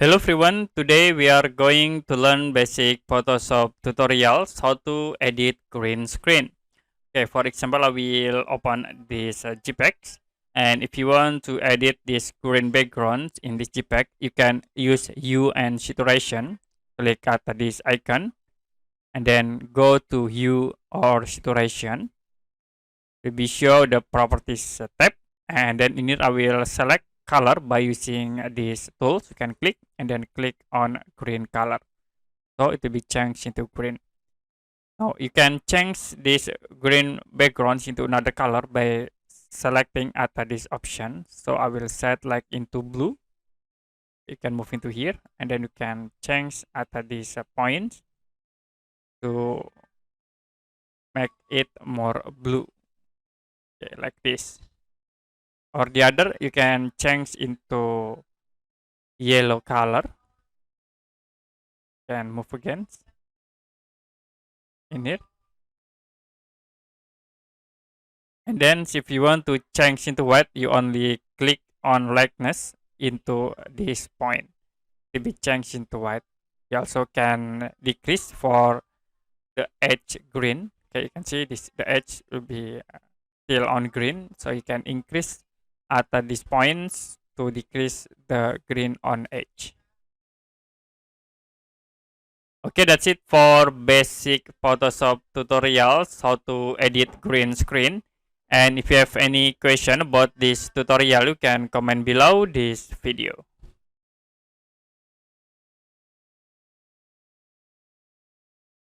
Hello everyone, today we are going to learn basic Photoshop tutorials how to edit green screen. Okay, for example, I will open this JPEG, and if you want to edit this green background in this JPEG, you can use hue and saturation. Click at this icon and then go to hue or saturation. To be show the properties tab, and then in it I will select color by using these tools. You can click and then click on green color, so it will be changed into green. Now you can change this green backgrounds into another color by selecting at this option. So I will set like into blue. You can move into here and then you can change at this point to make it more blue. Okay, like this. Or the other, you can change into yellow color. Can move again in here. And then if you want to change into white, you only click on likeness into this point to be changed into white. You also can decrease for the edge green. Okay, you can see this, the edge will be still on green, so you can increase at these points to decrease the green on edge. Okay, that's it for basic Photoshop tutorials, how to edit green screen. And if you have any question about this tutorial, you can comment below this video.